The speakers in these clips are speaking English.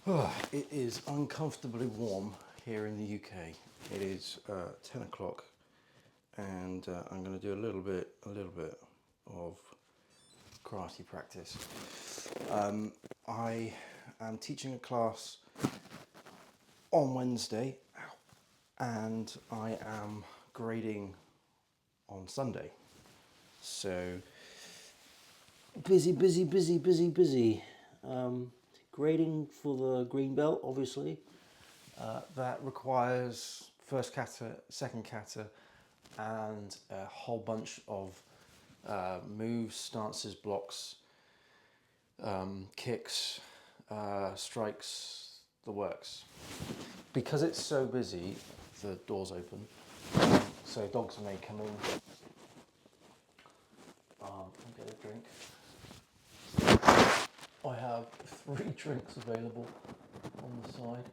It is uncomfortably warm here in the UK. It is 10 o'clock, and I'm going to do a little bit of karate practice. I am teaching a class on Wednesday, and I am grading on Sunday. So busy, busy, busy, busy, busy. Grading for the green belt, obviously. That requires first kata, second kata, and a whole bunch of moves, stances, blocks, kicks, strikes, the works. Because it's so busy, the door's open, so dogs may come in and get a drink. I have 3 drinks available on the side.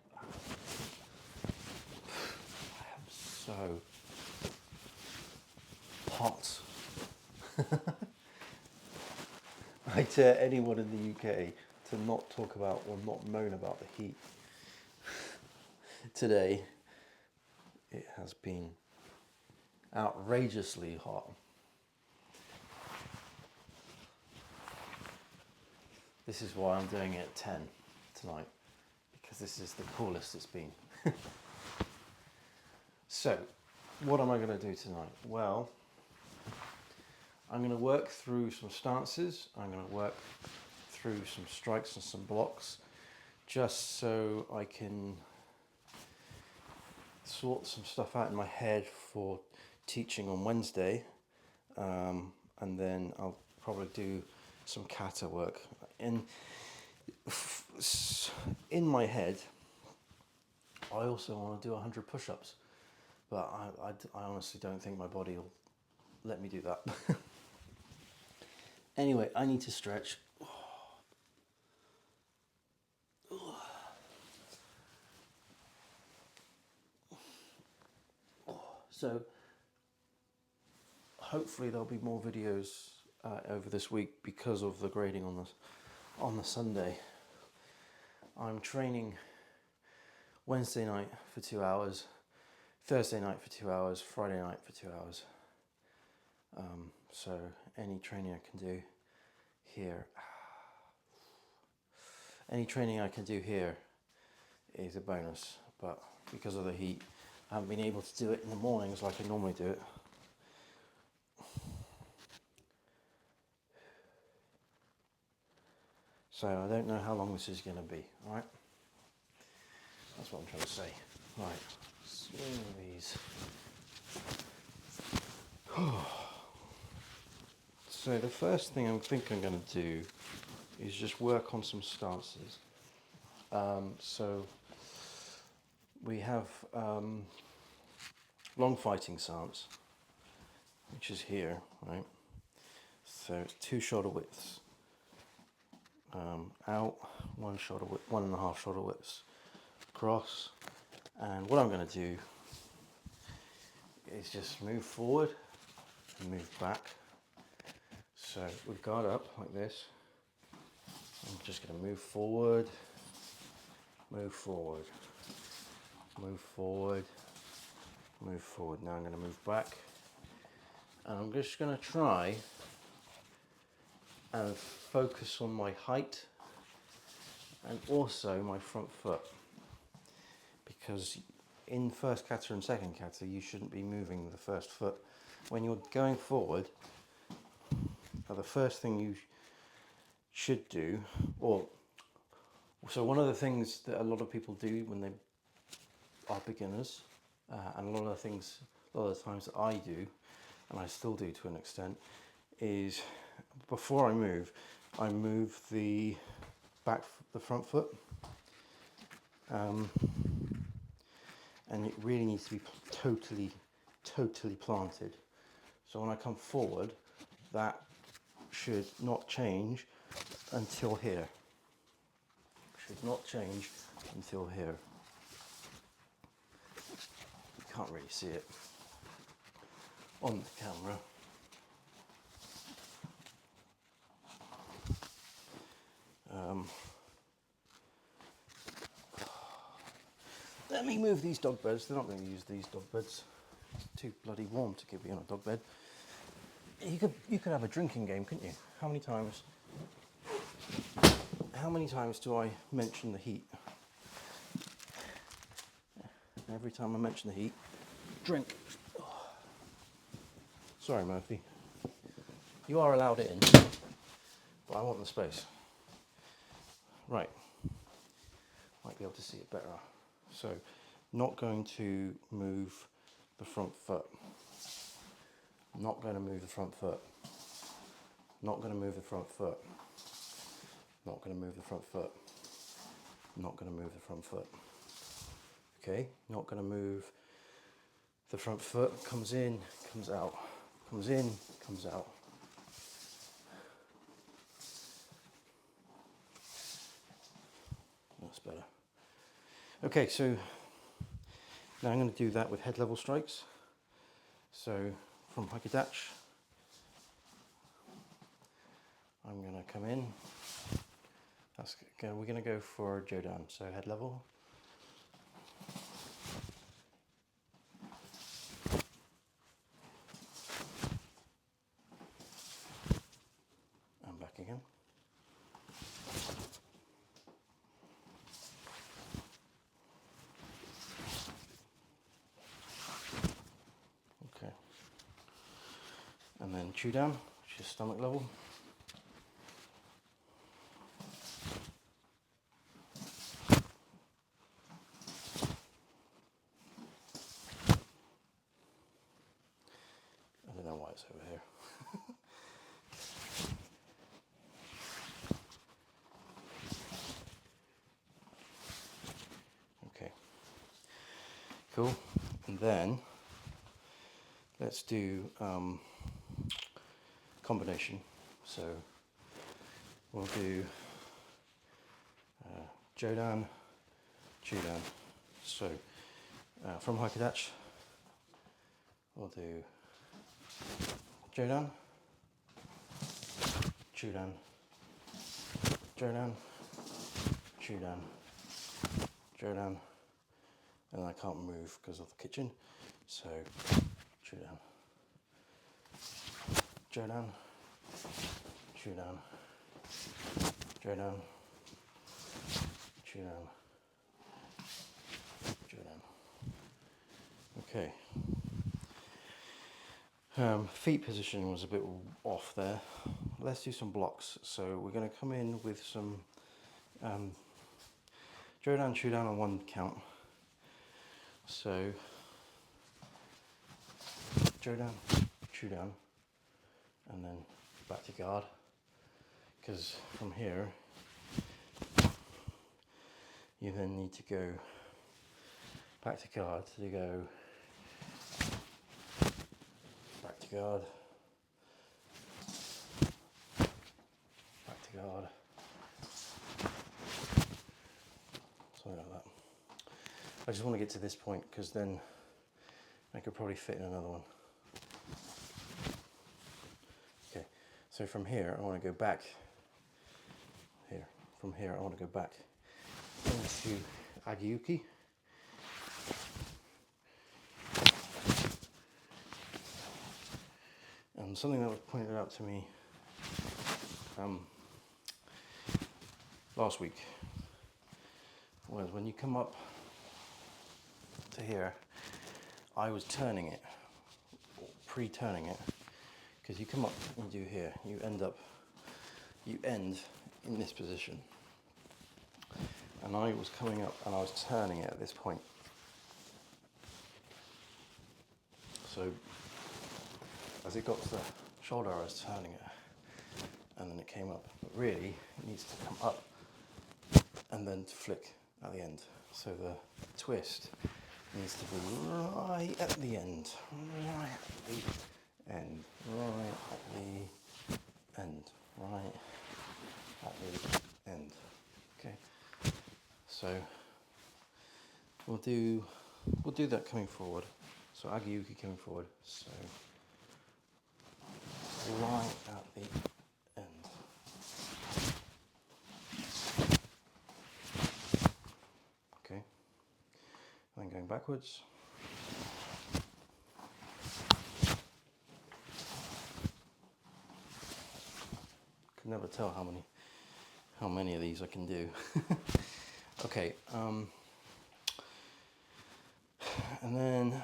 I am so hot. I dare anyone in the UK to not talk about or not moan about the heat. Today, it has been outrageously hot. This is why I'm doing it at 10 tonight, because this is the coolest it's been. So, what am I going to do tonight? Well, I'm going to work through some stances, I'm going to work through some strikes and some blocks, just so I can sort some stuff out in my head for teaching on Wednesday, and then I'll probably do some kata work. In my head, I also want to do 100 push-ups, but I honestly don't think my body will let me do that. Anyway, I need to stretch. So hopefully there'll be more videos over this week because of the grading on the Sunday. I'm training Wednesday night for 2 hours, Thursday night for 2 hours, Friday night for 2 hours. So any training I can do here, is a bonus. But because of the heat, I haven't been able to do it in the mornings like I normally do it. So I don't know how long this is going to be, alright? That's what I'm trying to say. Right, swing these. So the first thing I think I'm going to do is just work on some stances. So we have long fighting stance, which is here, right? So it's 2 shoulder widths. Out, 1.5 shoulder widths across, and what I'm going to do is just move forward and move back. So with guard up like this, I'm just going to move forward, move forward, move forward, move forward. Now I'm going to move back, and I'm just going to try and focus on my height and also my front foot, because in first kata and second kata you shouldn't be moving the first foot. When you're going forward, the first thing you should do, so one of the things that a lot of people do when they are beginners, and a lot of the times that I do, and I still do to an extent, is before I move the front foot, and it really needs to be totally planted. So when I come forward, that should not change until here. Should not change until here. You can't really see it on the camera. let me move these dog beds. They're not going to use these dog beds. It's too bloody warm to keep you on a dog bed. You could have a drinking game, couldn't you? How many times do I mention the heat? Every time I mention the heat, drink. Oh. Sorry, Murphy. You are allowed in, but I want the space. Right. Might be able to see it better. So, not going to move the front foot. Not going to move the front foot. Not going to move the front foot. Not going to move the front foot. Not going to move the front foot. Okay, not going to move the front foot. Comes in, comes out. Comes in, comes out. That's better. Okay, so now I'm going to do that with head level strikes. So from Haikidach, I'm going to come in. We're going to go for Jodan, so head level. And back again. Okay. And then Chudan, which is stomach level. I don't know why it's over here. Okay. Cool. And then let's do combination. So we'll do Jodan, Chudan. So from Haikidach, we'll do Jodan, Chudan, Jodan, Chudan, Jodan, and I can't move because of the kitchen, so Chudan, Jodan, Chudan, Jodan, Chudan, Jodan. Okay. Feet position was a bit off there. Let's do some blocks. So we're going to come in with some Jodan, Chudan on one count. So Jodan, Chudan, and then back to guard. Because from here, you then need to go back to guard to go back to guard, back to guard, something like that. I just want to get to this point because then I could probably fit in another one. Okay, so from here I want to go back here. From here I want to go back into Agi-uki. And something that was pointed out to me last week was when you come up to here, I was turning it, or pre-turning it, because you come up and you do here, you end in this position. And I was coming up and I was turning it at this point. So as it got to the shoulder, I was turning it, and then it came up. But really, it needs to come up and then to flick at the end. So the twist needs to be right at the end, right at the end, right at the end, right at the end. Okay. So we'll do that coming forward. So Agi-uki coming forward. So right at the end. Okay. backwards. Can never tell how many of these I can do. Okay, and then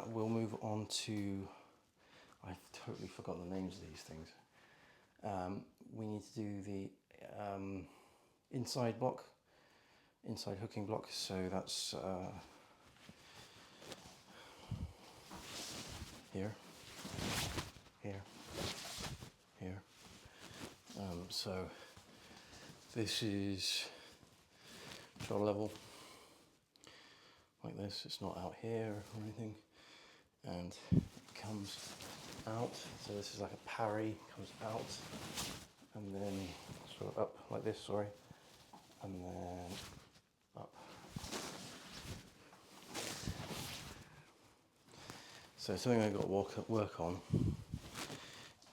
we'll move on to, I've totally forgotten the names of these things. We need to do the inside hooking block, so that's here, here, here. So this is shoulder level, like this. It's not out here or anything, and it comes out. So this is like a parry, comes out, and then sort of up like this. Sorry, and then up. So something I've got to work on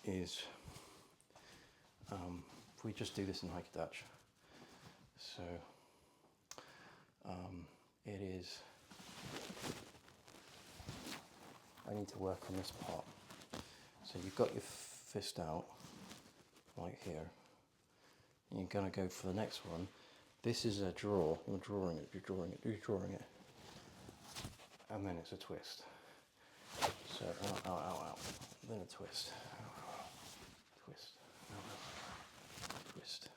is if we just do this in Hikadachi. So it is, I need to work on this part. So you've got your fist out, like here. And you're going to go for the next one. This is a draw. You're drawing it, you're drawing it, you're drawing it. And then it's a twist. So out, out, out, out. Then a twist. Out, out, out. Twist. Out, out. Twist.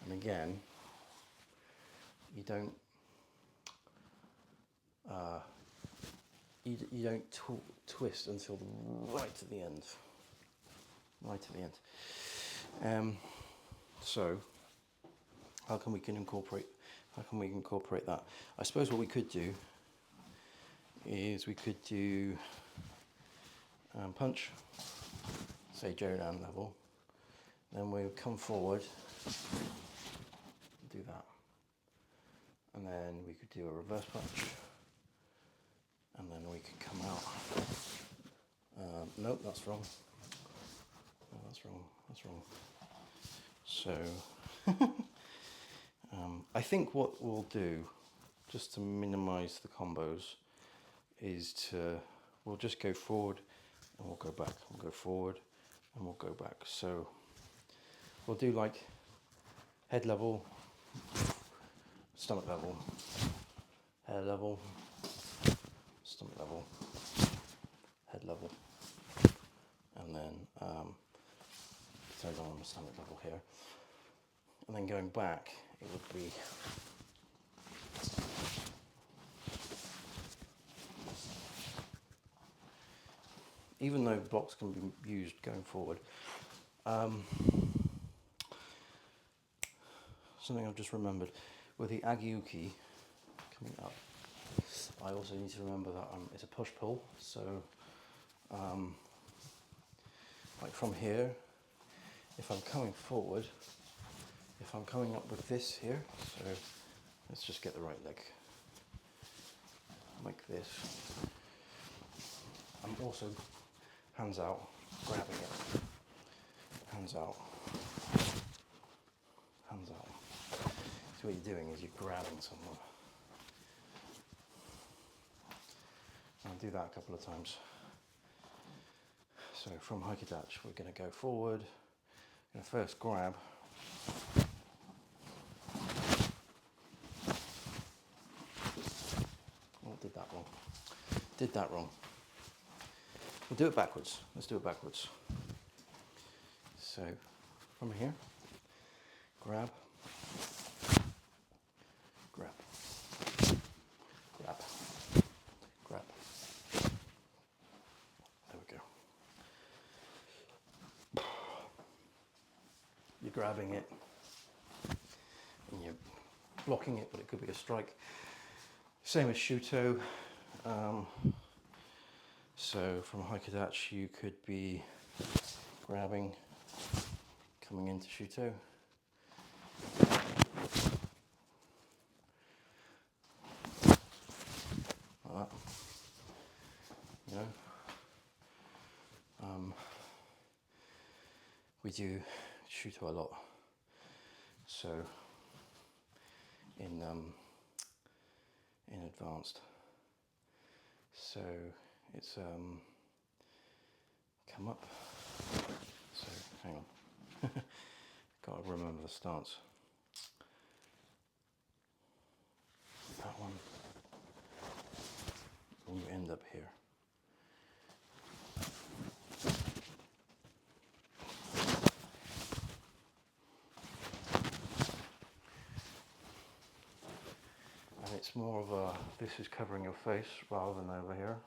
And again, you don't you don't twist until right at the end. Right at the end. So how can we incorporate that? I suppose what we could do is we could do punch, say Jodan level, then we would come forward, do that, and then we could do a reverse punch, and then we could come out. Nope, that's wrong. No, that's wrong. That's wrong. So I think what we'll do, just to minimise the combos, is we'll just go forward and we'll go back. We'll go forward and we'll go back. So we'll do like head level, stomach level, head level, stomach level, head level, and then third on the stomach level here. And then going back, it would be even though blocks can be used going forward. Something I've just remembered, with the Agiuki coming up, I also need to remember that it's a push-pull, so like from here, if I'm coming forward, if I'm coming up with this here, so let's just get the right leg, like this. I'm also hands out, grabbing it, hands out, hands out. So what you're doing is you're grabbing someone. I'll do that a couple of times. So from Hikadachi, we're going to go forward. We're going to first grab. Oh, did that wrong. Did that wrong. We'll do it backwards. Let's do it backwards. So from here, grab, grab, grab, grab. There we go. You're grabbing it and you're blocking it, but it could be a strike. Same as Shuto. So from Hikadachi, you could be grabbing, coming into Shuto. Like that. You know. we do Shuto a lot. So in advanced. So it's come up. So hang on. Gotta remember the stance. That one. And you end up here. And it's more of a, this is covering your face rather than over here.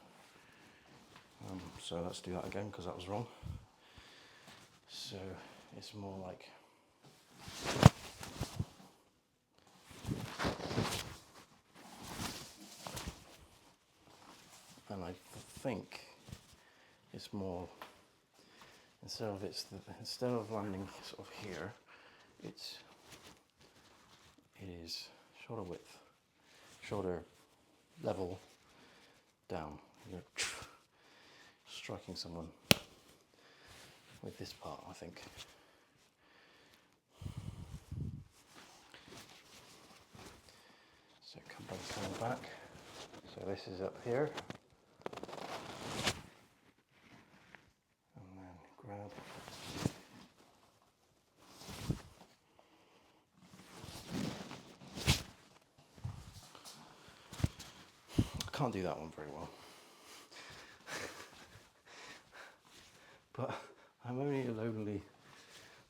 So let's do that again because that was wrong. So it's more like and I think it's more instead of landing sort of here, it is shoulder width, shoulder level down. You're striking someone with this part, I think. So coming back. So this is up here. And then grab. I can't do that one very well. But I'm only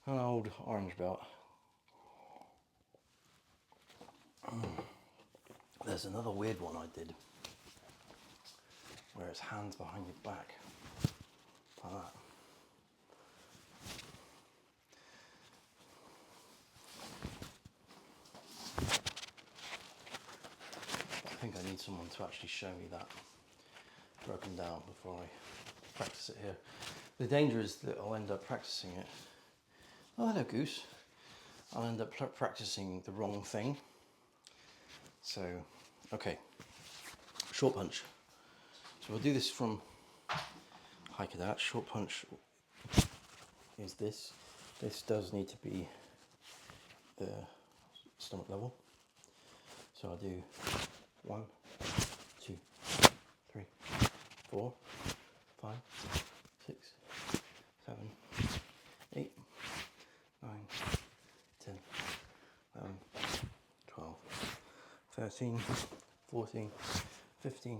an old orange belt. There's another weird one I did where it's hands behind your back, like that. I think I need someone to actually show me that broken down before I practice it here. The danger is that I'll end up practicing it. Oh, hello, Goose. I'll end up practicing the wrong thing. So, okay, short punch. So we'll do this from Haikadachi. Short punch is this. This does need to be the stomach level. So I'll do 1, 2, 3, 4, 5, 6, 7, 8, 9, 10, 11, 12, 13, 14, 15,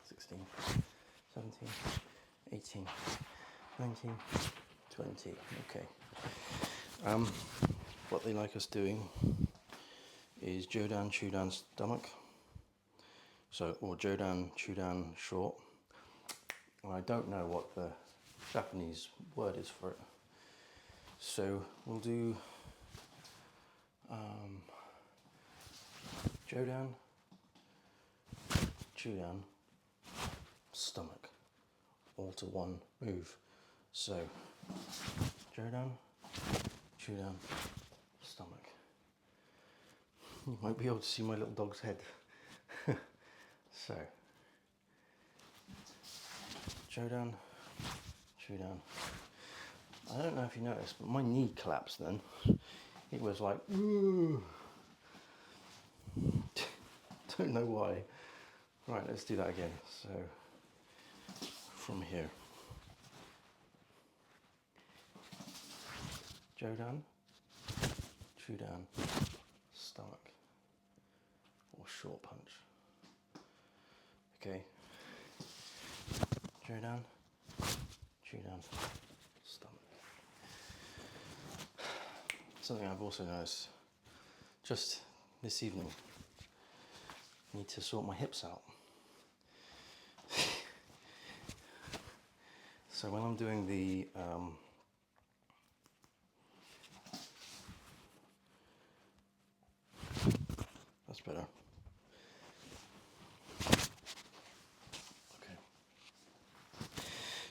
16, 17, 18, 19, 20. Okay. What they like us doing is Jodan, Chudan, stomach. So, or Jodan, Chudan, short. And I don't know what the Japanese word is for it. So we'll do Jodan, Chudan, stomach, all to one move. So Jodan, Chudan, stomach. You might be able to see my little dog's head. So Jodan, Chudan. I don't know if you noticed, but my knee collapsed then. It was like, ooh. Don't know why. Right, let's do that again. So, from here. Jodan, Chudan, stomach, or short punch. Okay. Jodan, Chudan, stomach. Something I've also noticed just this evening. I need to sort my hips out. So when I'm doing the that's better. Okay.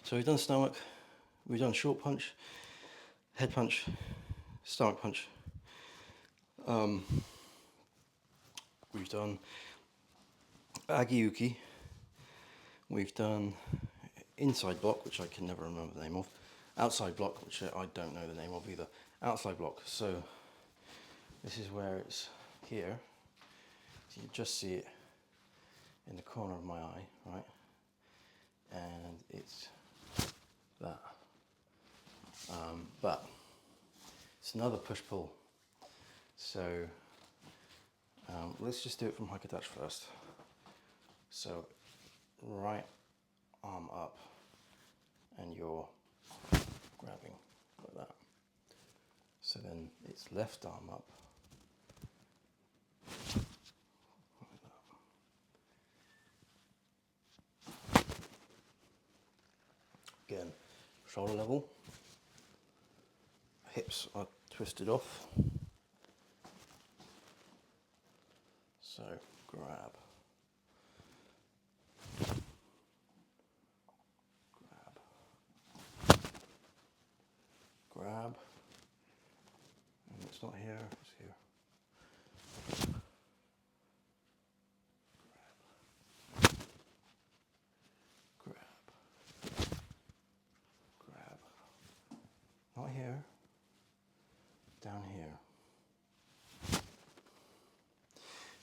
So we've done stomach, we've done short punch, head punch, stomach punch. We've done Agiuki. We've done inside block, which I can never remember the name of. outside block, which I don't know the name of either. Outside block. So this is where it's here. So you just see it in the corner of my eye, right? And it's that. But it's another push-pull. So let's just do it from Haikadachi first. So right arm up, and you're grabbing like that. So then it's left arm up, like that. Again, shoulder level, hips are twisted off. So grab, grab, and it's not here, it's here. Grab, grab, not here, down here.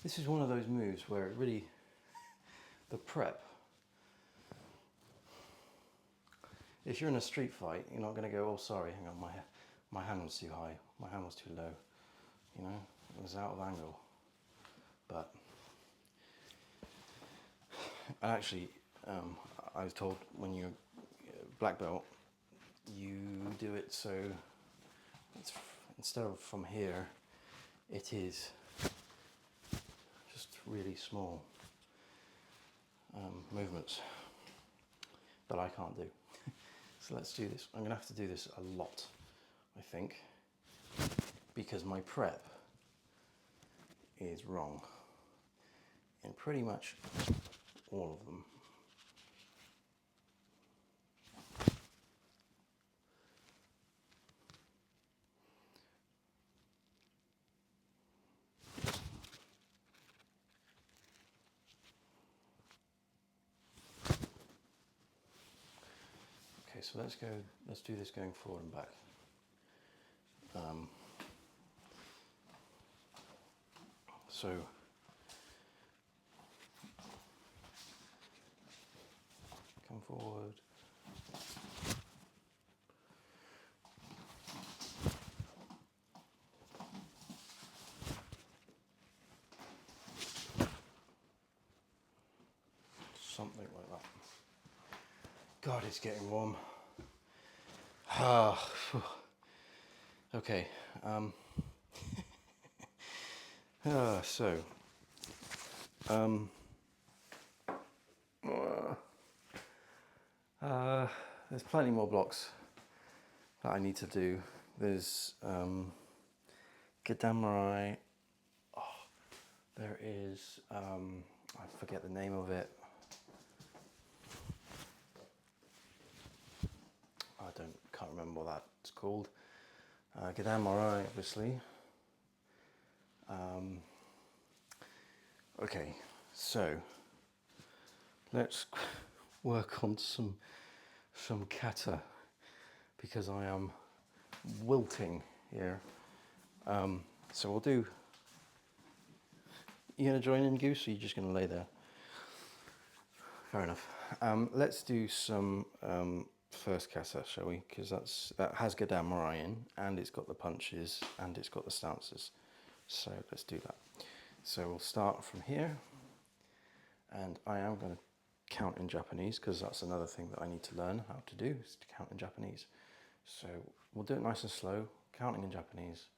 This is one of those moves where it really, the prep, if you're in a street fight, you're not going to go, oh sorry, hang on, my hand was too high, my hand was too low, you know, it was out of angle. But actually, I was told when you're black belt, you do it so it's instead of from here, it is just really small movements that I can't do. So let's do this. I'm going to have to do this a lot, I think, because my prep is wrong in pretty much all of them. Okay, so let's do this going forward and back. So come forward. Something like that. God, it's getting warm. Okay. There's plenty more blocks that I need to do. There's Gedamarai. Oh, there is I forget the name of it. Can't remember what that's called. Gedamarai, obviously. Okay, so let's work on some kata, because I am wilting here. So we'll do. You gonna join in, Goose, or are you just gonna lay there? Fair enough. Let's do some first kata, shall we? Because that has Gedamarai in, and it's got the punches, and it's got the stances. So let's do that. So we'll start from here, and I am going to count in Japanese, because that's another thing that I need to learn how to do, is to count in Japanese. So we'll do it nice and slow, counting in Japanese.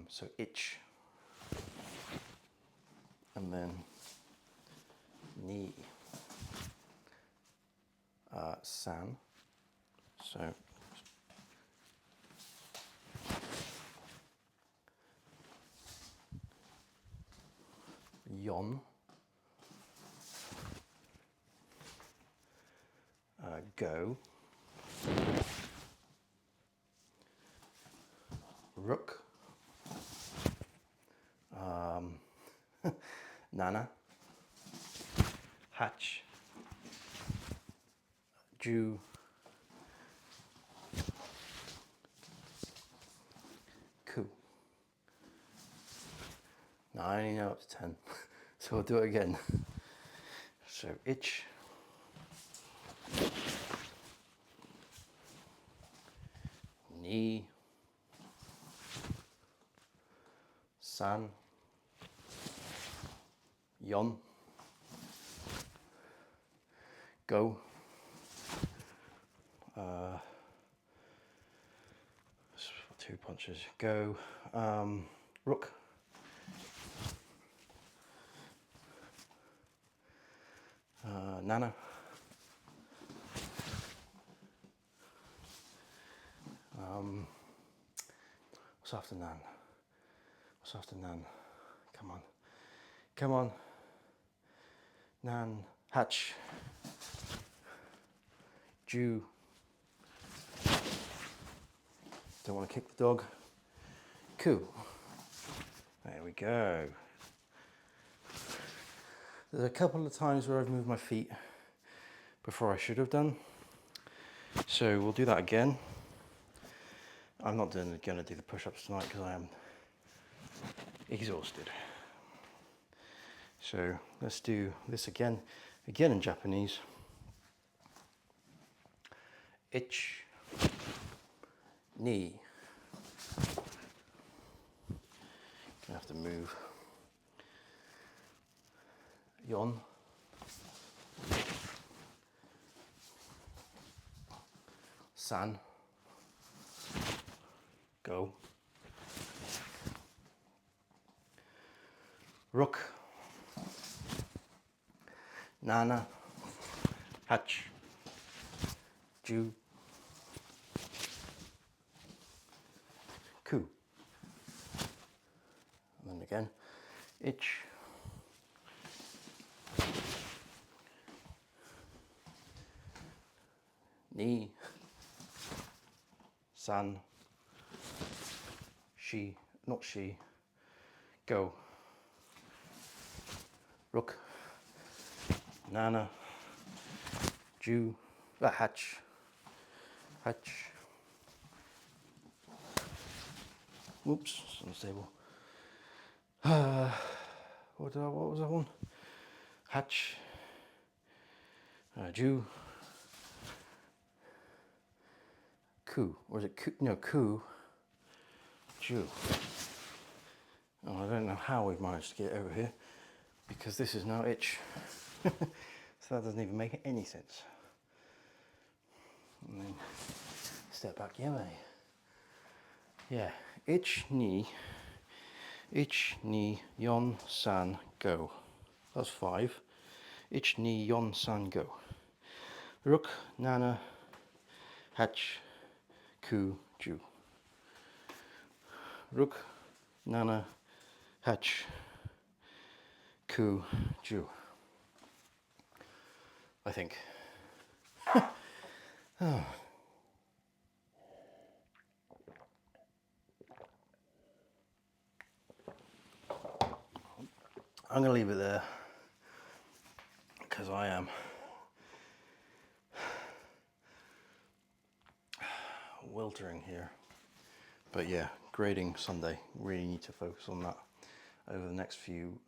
So ich, and then ni, san, so yon, go, rook, nana, hatch, ju, No, I only know up to 10. So I'll do it again. So ich, ni, san, yon, go, two punches, go, rook, nana, what's after nan? What's after nan? Come on, come on, nan, hatch, Jew, don't want to kick the dog, coup. There we go. There's a couple of times where I've moved my feet before I should have done. So we'll do that again. I'm not going to do the push-ups tonight because I am exhausted. So let's do this again in Japanese. Ich, ni. Gonna have to move. Yon. San. Go. Rook. Nana. Hatch. Jew. Coup. And then again. Ich. Ni. San. She. Not she. Go. Rook. Nana. Jew. Hatch. Hatch. Whoops, it's unstable. What was that one? Hatch. Jew. Coup. Or is it coup? No, coup. Jew. Oh, I don't know how we've managed to get over here because this is now ich. So that doesn't even make any sense. And then step back, yeah, mate. Yeah, ich, ni, yon, san, go. That's 5. Ich, ni, yon, san, go. Rook, nana, hatch, coup, Jew. Rook, nana, hatch, coup, Jew. I think. Oh. I'm going to leave it there because I am weltering here. But yeah, grading Sunday. Really need to focus on that over the next few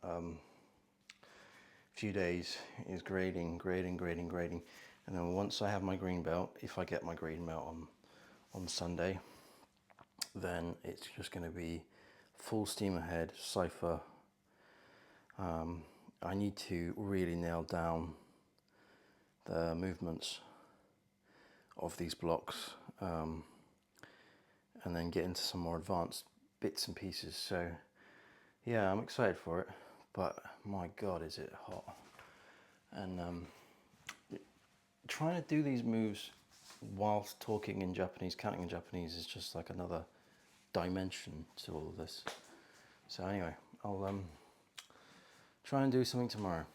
days. Is grading, and then once I have my green belt, if I get my green belt on Sunday, then it's just going to be full steam ahead, cipher. I need to really nail down the movements of these blocks, and then get into some more advanced bits and pieces. So yeah, I'm excited for it, but my God, is it hot. And trying to do these moves whilst talking in Japanese, counting in Japanese, is just like another dimension to all of this. So anyway, I'll try and do something tomorrow.